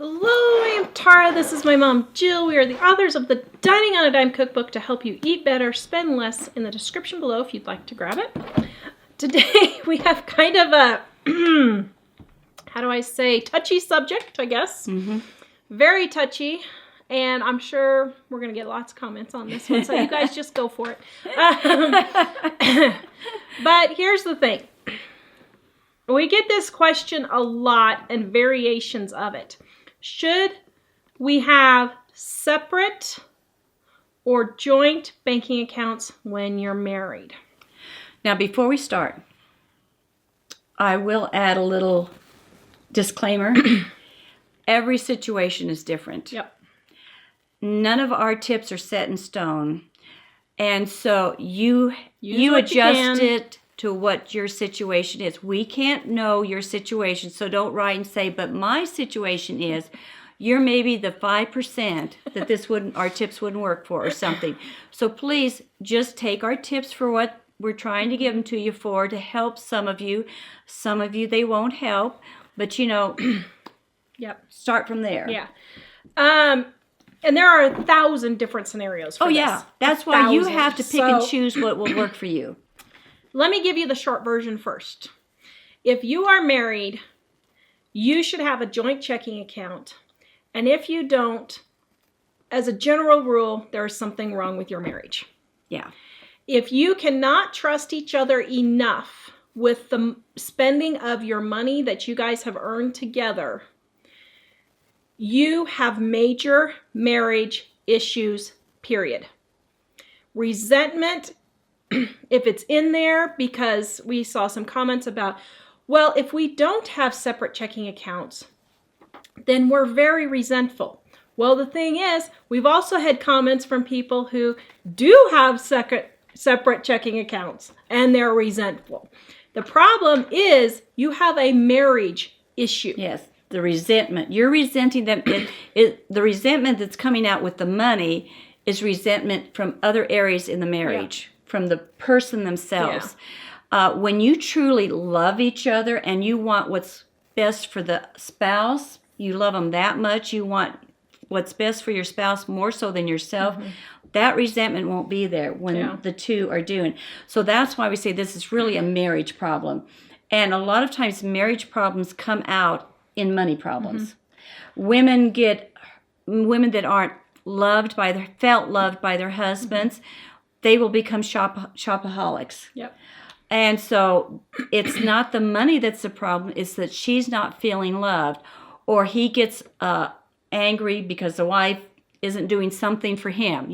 Hello, I am Tara. This is my mom, Jill. We are the authors of the Dining on a Dime cookbook to help you eat better, spend less. In the description below if you'd like to grab it. Today we have kind of a, how do I say, touchy subject, I guess. Mm-hmm. Very touchy. And I'm sure we're going to get lots of comments on this one, so you guys just go for it. But here's the thing. We get this question a lot and variations of it. Should we have separate or joint banking accounts when you're married? Now, before we start, I will add a little disclaimer. Every situation is different. Yep. None of our tips are set in stone. And so you adjust it to what your situation is. We can't know your situation, so don't write and say, but my situation is, you're maybe the 5% that our tips wouldn't work for or something. So please just take our tips for what we're trying to give them to you for, to help some of you. Some of you they won't help, but Yep. Start from there. Yeah. And there are 1,000 different scenarios for this. Yeah. That's why you have to pick and choose what will work for you. Let me give you the short version first. If you are married, you should have a joint checking account. And if you don't, as a general rule, there's something wrong with your marriage. Yeah. If you cannot trust each other enough with the spending of your money that you guys have earned together, you have major marriage issues, period. Resentment, if it's in there, because we saw some comments about, well, if we don't have separate checking accounts, then we're very resentful. Well, the thing is, we've also had comments from people who do have separate checking accounts, and they're resentful. The problem is you have a marriage issue. Yes, the resentment. You're resenting them. The resentment that's coming out with the money is resentment from other areas in the marriage. Yeah. From the person themselves. Yeah. When you truly love each other and you want what's best for the spouse, you love them that much, you want what's best for your spouse more so than yourself, that resentment won't be there when the two are doing. So that's why we say this is really a marriage problem. And a lot of times marriage problems come out in money problems. Women that aren't felt loved by their husbands, they will become shopaholics. Yep. And so it's not the money that's the problem. It's that she's not feeling loved. Or he gets angry because the wife isn't doing something for him,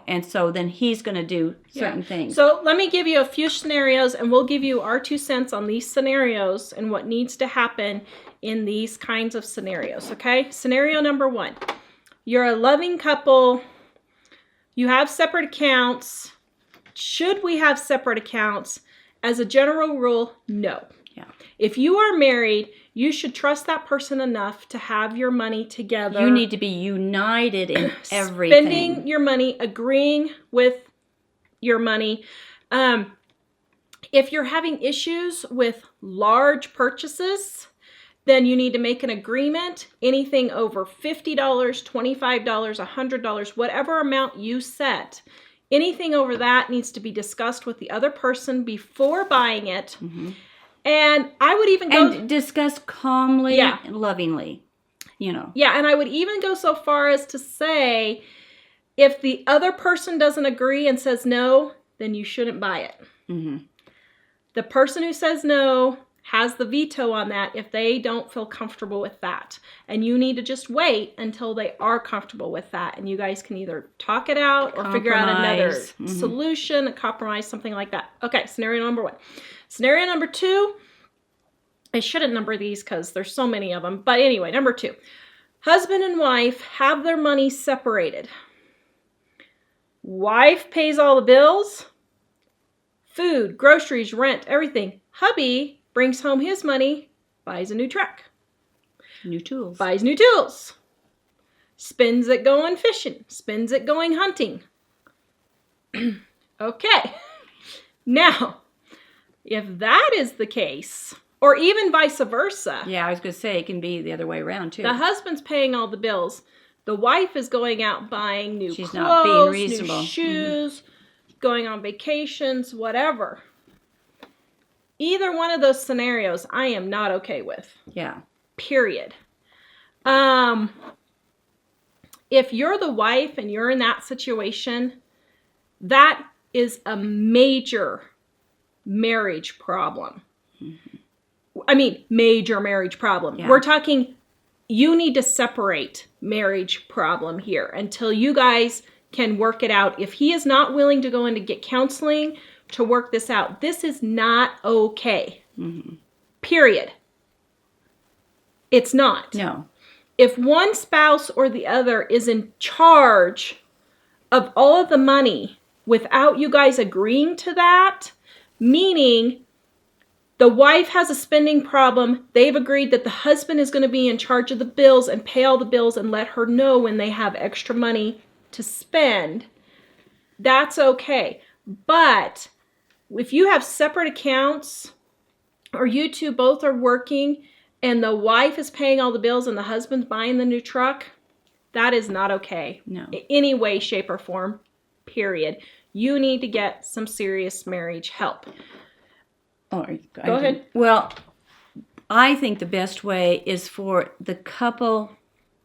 And so then he's going to do certain things. So let me give you a few scenarios, and we'll give you our 2 cents on these scenarios and what needs to happen in these kinds of scenarios, okay? Scenario number 1. You're a loving couple. You have separate accounts. Should we have separate accounts? As a general rule, no. Yeah. If you are married, you should trust that person enough to have your money together. You need to be united in everything. Spending your money, agreeing with your money. If you're having issues with large purchases, then you need to make an agreement. Anything over $50, $25, $100, whatever amount you set, anything over that needs to be discussed with the other person before buying it. And I would even go... And discuss calmly and lovingly, Yeah, and I would even go so far as to say, if the other person doesn't agree and says no, then you shouldn't buy it. The person who says no has the veto on that if they don't feel comfortable with that. And you need to just wait until they are comfortable with that. And you guys can either talk it out or figure out another solution, a compromise, something like that. Okay, scenario number 1. Scenario number 2, I shouldn't number these because there's so many of them. But anyway, number 2. Husband and wife have their money separated. Wife pays all the bills. Food, groceries, rent, everything. Hubby brings home his money, buys a new truck. New tools. Buys new tools. Spends it going fishing. Spends it going hunting. Okay. Now, if that is the case, Or even vice versa. Yeah, I was going to say it can be the other way around too. The husband's paying all the bills. The wife is going out buying new She's clothes, not being reasonable. new shoes, going on vacations, whatever. Either one of those scenarios, I am not okay with. Yeah. Period. If you're the wife and you're in that situation, that is a major marriage problem. I mean, major marriage problem. Yeah. We're talking, you need to separate marriage problem here until you guys can work it out. If he is not willing to go in to get counseling to work this out, this is not okay. Period. It's not. No. If one spouse or the other is in charge of all of the money without you guys agreeing to that, meaning the wife has a spending problem, they've agreed that the husband is going to be in charge of the bills and pay all the bills and let her know when they have extra money to spend, that's okay. But if you have separate accounts or you two both are working and the wife is paying all the bills and the husband's buying the new truck, that is not okay. No. In any way, shape, or form, period. You need to get some serious marriage help. Oh, Go ahead. Well, I think the best way is for the couple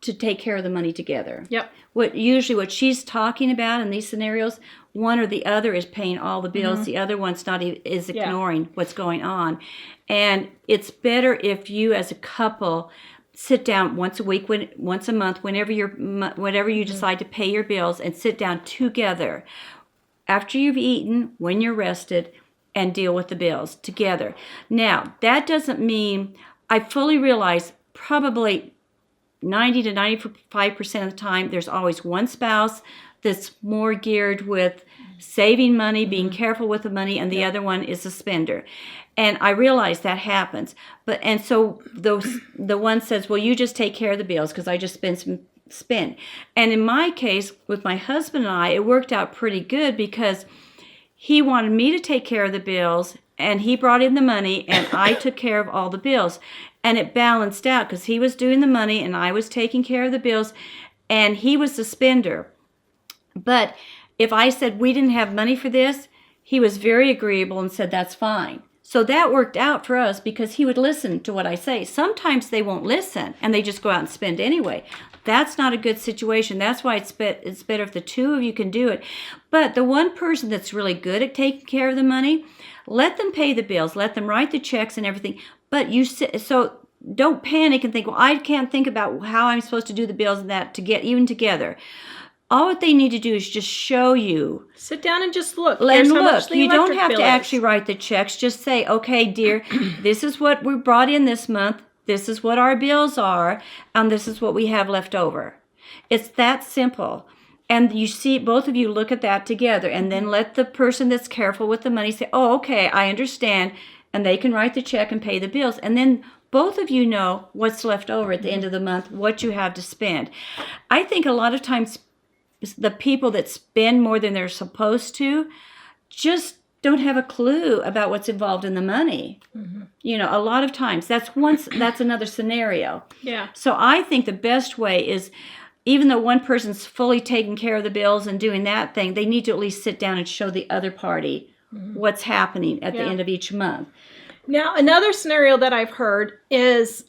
to take care of the money together. Yep. What she's talking about in these scenarios, one or the other is paying all the bills. The other one's is ignoring what's going on. And it's better if you as a couple sit down once a week, once a month, whenever you decide to pay your bills, and sit down together after you've eaten, when you're rested, and deal with the bills together. Now, that doesn't mean, I fully realize probably 90 to 95% of the time, there's always one spouse that's more geared with saving money, being careful with the money, and the other one is a spender. And I realize that happens. And so the one says, well, you just take care of the bills because I just spend. And in my case, with my husband and I, it worked out pretty good because he wanted me to take care of the bills, and he brought in the money, and I took care of all the bills. And it balanced out because he was doing the money, and I was taking care of the bills, and he was the spender. But if I said we didn't have money for this, he was very agreeable and said that's fine. So that worked out for us because he would listen to what I say. Sometimes they won't listen, and they just go out and spend anyway. That's not a good situation. That's why it's better if the two of you can do it. But the one person that's really good at taking care of the money, let them pay the bills, let them write the checks and everything. But so don't panic and think, well, I can't think about how I'm supposed to do the bills and that to get even together. All what they need to do is just show you. Sit down and just look. You don't have to actually write the checks. Just say, okay, dear, this is what we brought in this month. This is what our bills are, and this is what we have left over. It's that simple. And you see, both of you look at that together, and then let the person that's careful with the money say, oh, okay, I understand, and they can write the check and pay the bills. And then both of you know what's left over at the end of the month, what you have to spend. I think a lot of times the people that spend more than they're supposed to just don't have a clue about what's involved in the money. You know, a lot of times that's another scenario. Yeah. So I think the best way is, even though one person's fully taking care of the bills and doing that thing, they need to at least sit down and show the other party what's happening at the end of each month. Now, another scenario that I've heard is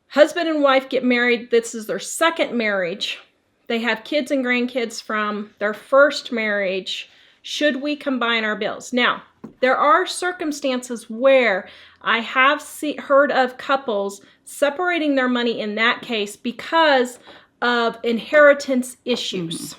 husband and wife get married. This is their second marriage. They have kids and grandkids from their first marriage. Should we combine our bills? Now, there are circumstances where I have heard of couples separating their money in that case because of inheritance issues.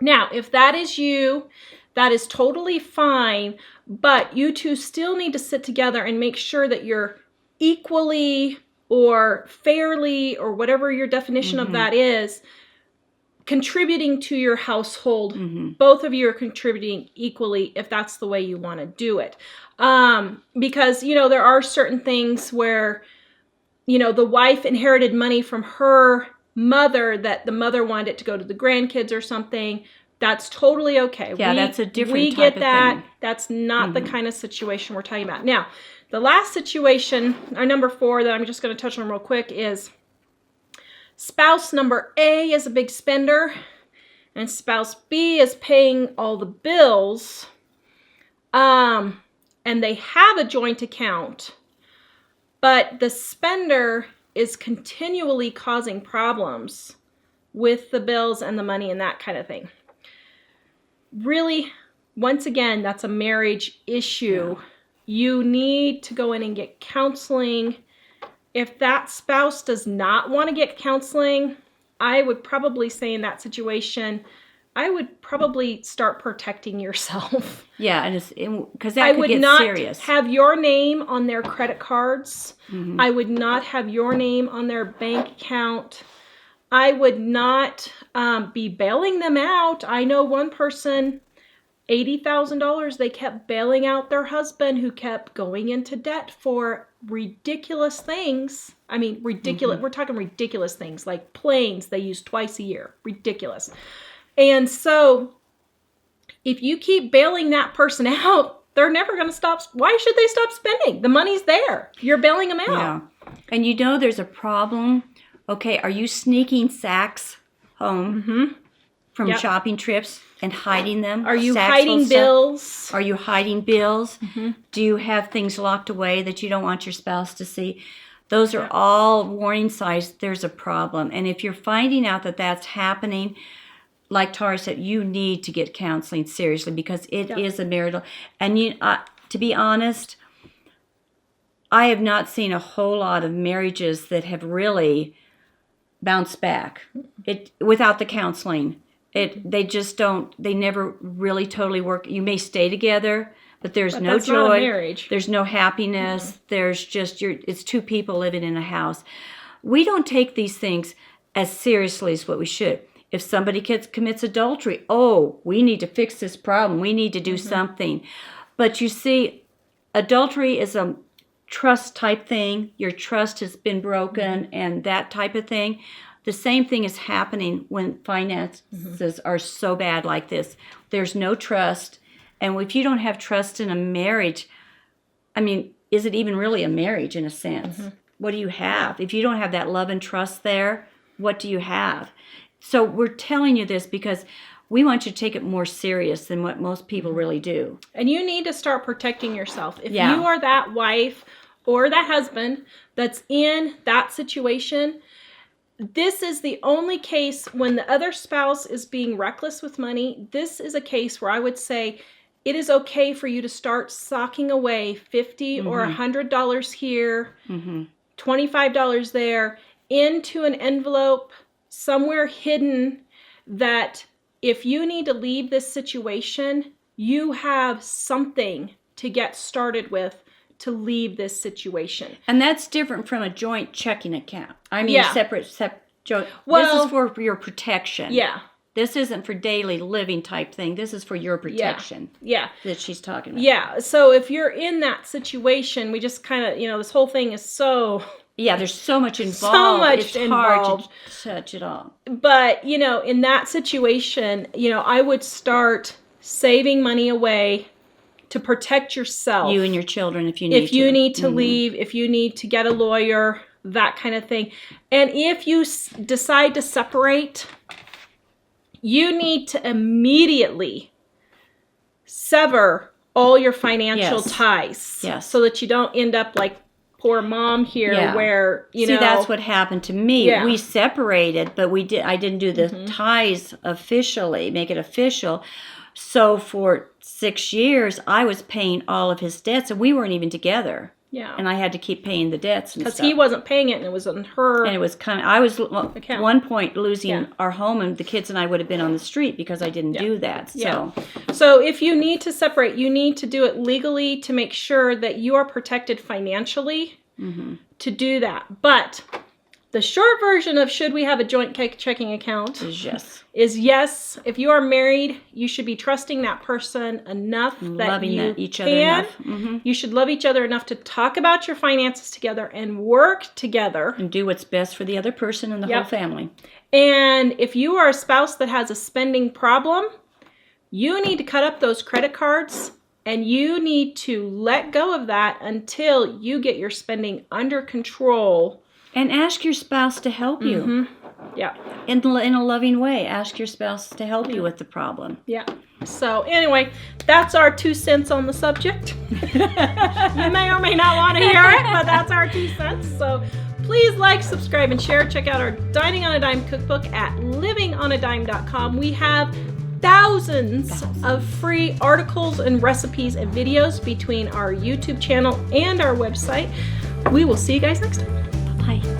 Now, if that is you, that is totally fine, but you two still need to sit together and make sure that you're equally or fairly, or whatever your definition of that is, contributing to your household. Both of you are contributing equally if that's the way you want to do it. Because, you know, there are certain things where, you know, the wife inherited money from her mother that the mother wanted it to go to the grandkids or something. That's totally okay. Yeah, that's a different We type get that. of thing. That's not the kind of situation we're talking about. Now, The last situation, our number 4 that I'm just going to touch on real quick is spouse number A is a big spender and spouse B is paying all the bills. And they have a joint account, but the spender is continually causing problems with the bills and the money and that kind of thing. Really, once again, that's a marriage issue. Yeah. You need to go in and get counseling. If that spouse does not want to get counseling, I would probably say in that situation, I would probably start protecting yourself. Yeah, and because that could get serious. I would not have your name on their credit cards. Mm-hmm. I would not have your name on their bank account. I would not be bailing them out. I know one person, $80,000, they kept bailing out their husband who kept going into debt for ridiculous things. I mean, ridiculous. Mm-hmm. We're talking ridiculous things like planes they use twice a year. Ridiculous. And so if you keep bailing that person out, they're never going to stop. Why should they stop spending? The money's there. You're bailing them out. Yeah. And you know there's a problem. Okay, are you sneaking sacks home from shopping trips and hiding them? Are you hiding bills? Are you hiding bills? Mm-hmm. Do you have things locked away that you don't want your spouse to see? Those are all warning signs there's a problem. And if you're finding out that that's happening, like Tara said, you need to get counseling seriously because it is a marital. And to be honest, I have not seen a whole lot of marriages that have really bounced back without the counseling. They just don't. They never really totally work. You may stay together, but there's no joy. Not a marriage. There's no happiness. Mm-hmm. There's just it's two people living in a house. We don't take these things as seriously as what we should. If somebody commits adultery, we need to fix this problem. We need to do something. But you see, adultery is a trust type thing. Your trust has been broken and that type of thing. The same thing is happening when finances are so bad like this. There's no trust. And if you don't have trust in a marriage, I mean, is it even really a marriage in a sense? Mm-hmm. What do you have? If you don't have that love and trust there, what do you have? So we're telling you this because we want you to take it more serious than what most people really do. And you need to start protecting yourself. If you are that wife or that husband that's in that situation, this is the only case when the other spouse is being reckless with money. This is a case where I would say it is okay for you to start socking away $50 or $100 here, $25 there into an envelope somewhere hidden, that if you need to leave this situation, you have something to get started with to leave this situation. And that's different from a joint checking account. I mean, separate joint. Well, this is for your protection. Yeah. This isn't for daily living type thing. This is for your protection. Yeah. That she's talking about. Yeah. So if you're in that situation, we just kind of, this whole thing is so... Yeah, there's so much involved. So much it's involved. Hard to touch it all. But, in that situation, I would start saving money away to protect yourself. You and your children if you need to. If you need to leave, if you need to get a lawyer, that kind of thing. And if you decide to separate, you need to immediately sever all your financial ties. Yes. So that you don't end up like poor mom here where, See, that's what happened to me. Yeah. We separated, but I didn't do the ties officially, make it official. So for 6 years, I was paying all of his debts, and we weren't even together. Yeah. And I had to keep paying the debts and stuff. Because he wasn't paying it, and it was on her And it was I was at one point losing our home, and the kids and I would have been on the street because I didn't do that. So if you need to separate, you need to do it legally to make sure that you are protected financially to do that. But the short version of should we have a joint checking account is yes. If you are married, you should be trusting that person enough loving each other enough. You should love each other enough to talk about your finances together and work together. And do what's best for the other person and the whole family. And if you are a spouse that has a spending problem, you need to cut up those credit cards And you need to let go of that until you get your spending under control. And ask your spouse to help you. Mm-hmm. Yeah. In a loving way. Ask your spouse to help you with the problem. Yeah. So anyway, that's our 2 cents on the subject. You may or may not want to hear it, but that's our 2 cents. So please like, subscribe, and share. Check out our Dining on a Dime cookbook at livingonadime.com. We have thousands of free articles and recipes and videos between our YouTube channel and our website. We will see you guys next time. Bye.